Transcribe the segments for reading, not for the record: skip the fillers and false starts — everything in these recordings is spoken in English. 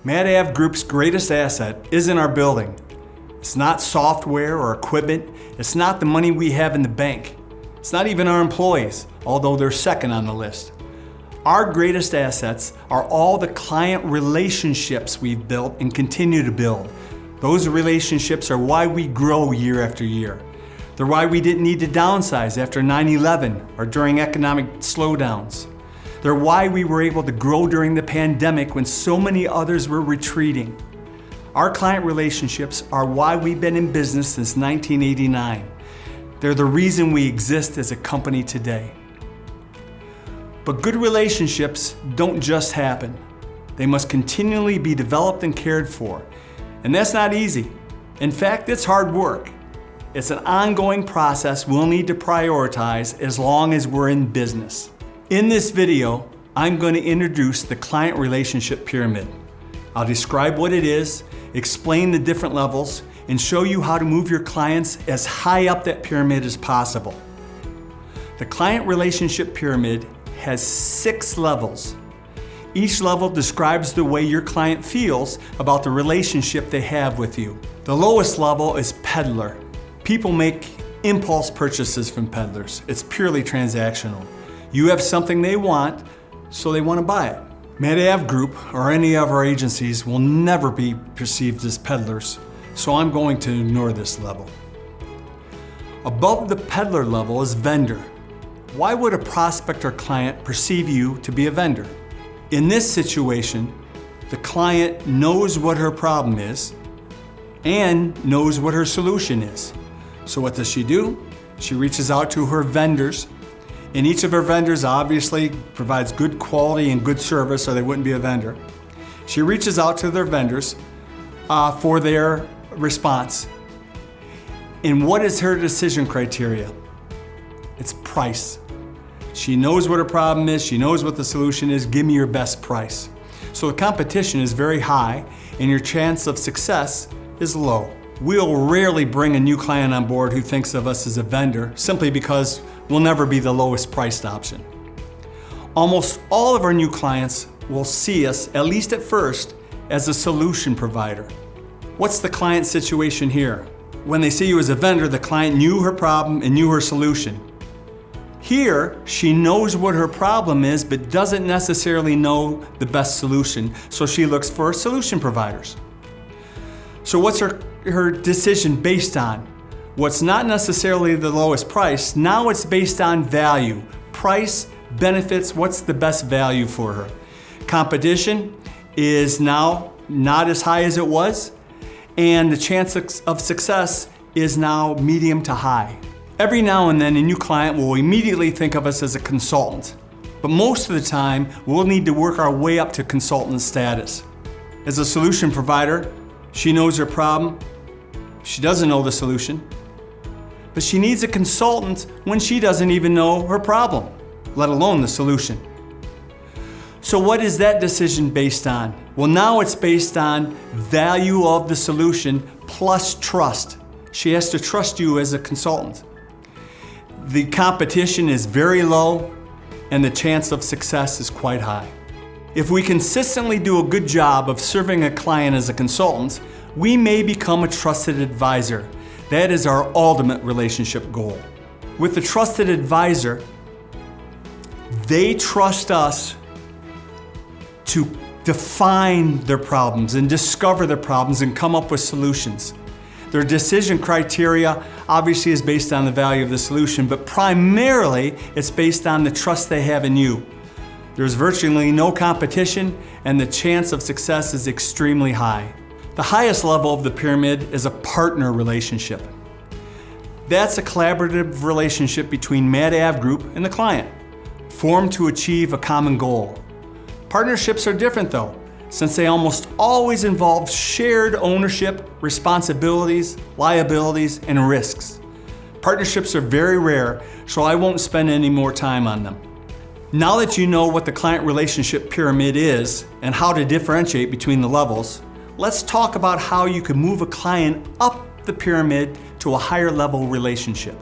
Matt Ave Group's greatest asset isn't our building. It's not software or equipment. It's not the money we have in the bank. It's not even our employees, although they're second on the list. Our greatest assets are all the client relationships we've built and continue to build. Those relationships are why we grow year after year. They're why we didn't need to downsize after 9/11 or during economic slowdowns. They're why we were able to grow during the pandemic when so many others were retreating. Our client relationships are why we've been in business since 1989. They're the reason we exist as a company today. But good relationships don't just happen. They must continually be developed and cared for. And that's not easy. In fact, it's hard work. It's an ongoing process we'll need to prioritize as long as we're in business. In this video, I'm going to introduce the client relationship pyramid. I'll describe what it is, explain the different levels, and show you how to move your clients as high up that pyramid as possible. The client relationship pyramid has 6 levels. Each level describes the way your client feels about the relationship they have with you. The lowest level is peddler. People make impulse purchases from peddlers. It's purely transactional. You have something they want, so they want to buy it. Matt Ave Group or any of our agencies will never be perceived as peddlers, so I'm going to ignore this level. Above the peddler level is vendor. Why would a prospect or client perceive you to be a vendor? In this situation, the client knows what her problem is and knows what her solution is. So what does she do? She reaches out to her vendors, and each of her vendors obviously provides good quality and good service, or they wouldn't be a vendor. She reaches out to their vendors for their response. And what is her decision criteria? It's price. She knows what her problem is, she knows what the solution is, give me your best price. So the competition is very high and your chance of success is low. We'll rarely bring a new client on board who thinks of us as a vendor simply because we'll never be the lowest priced option. Almost all of our new clients will see us, at least at first, as a solution provider. What's the client situation here? When they see you as a vendor, the client knew her problem and knew her solution. Here, she knows what her problem is, but doesn't necessarily know the best solution, so she looks for solution providers. So what's her decision based on? What's not necessarily the lowest price, now it's based on value. Price, benefits, what's the best value for her? Competition is now not as high as it was, and the chance of success is now medium to high. Every now and then a new client will immediately think of us as a consultant, but most of the time we'll need to work our way up to consultant status. As a solution provider, she knows her problem, she doesn't know the solution, but she needs a consultant when she doesn't even know her problem, let alone the solution. So what is that decision based on? Well, now it's based on value of the solution plus trust. She has to trust you as a consultant. The competition is very low and the chance of success is quite high. If we consistently do a good job of serving a client as a consultant, we may become a trusted advisor. That is our ultimate relationship goal. With the trusted advisor, they trust us to define their problems and discover their problems and come up with solutions. Their decision criteria obviously is based on the value of the solution, but primarily it's based on the trust they have in you. There's virtually no competition and the chance of success is extremely high. The highest level of the pyramid is a partner relationship. That's a collaborative relationship between Matt Ave Group and the client, formed to achieve a common goal. Partnerships are different though, since they almost always involve shared ownership, responsibilities, liabilities, and risks. Partnerships are very rare, so I won't spend any more time on them. Now that you know what the client relationship pyramid is and how to differentiate between the levels, let's talk about how you can move a client up the pyramid to a higher level relationship.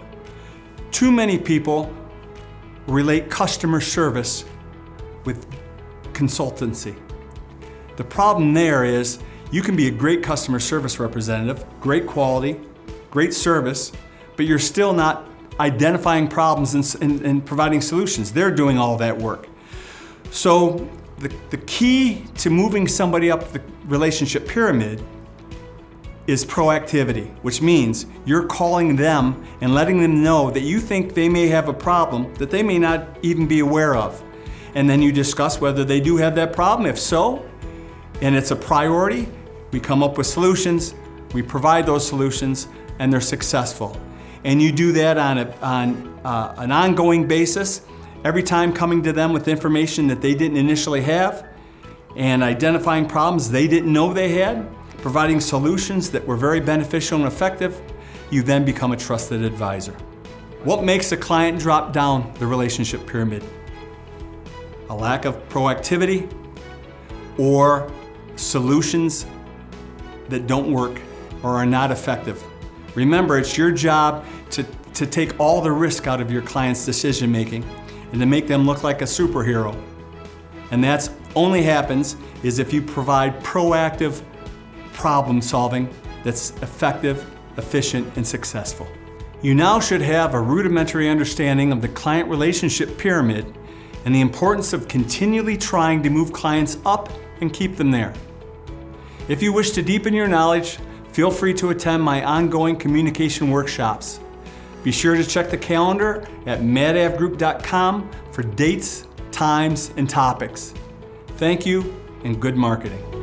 Too many people relate customer service with consultancy. The problem there is you can be a great customer service representative, great quality, great service, but you're still not identifying problems and providing solutions. They're doing all that work. So the key to moving somebody up the relationship pyramid is proactivity, which means you're calling them and letting them know that you think they may have a problem that they may not even be aware of. And then you discuss whether they do have that problem. If so, and it's a priority, we come up with solutions, we provide those solutions, and they're successful. And you do that on an ongoing basis, every time coming to them with information that they didn't initially have, and identifying problems they didn't know they had, providing solutions that were very beneficial and effective. You then become a trusted advisor. What makes a client drop down the relationship pyramid? A lack of proactivity or solutions that don't work or are not effective. Remember, it's your job to take all the risk out of your client's decision making and to make them look like a superhero. And that's only happens is if you provide proactive problem solving that's effective, efficient, and successful. You now should have a rudimentary understanding of the client relationship pyramid and the importance of continually trying to move clients up and keep them there. If you wish to deepen your knowledge, feel free to attend my ongoing communication workshops. Be sure to check the calendar at madavgroup.com for dates, times, and topics. Thank you, and good marketing.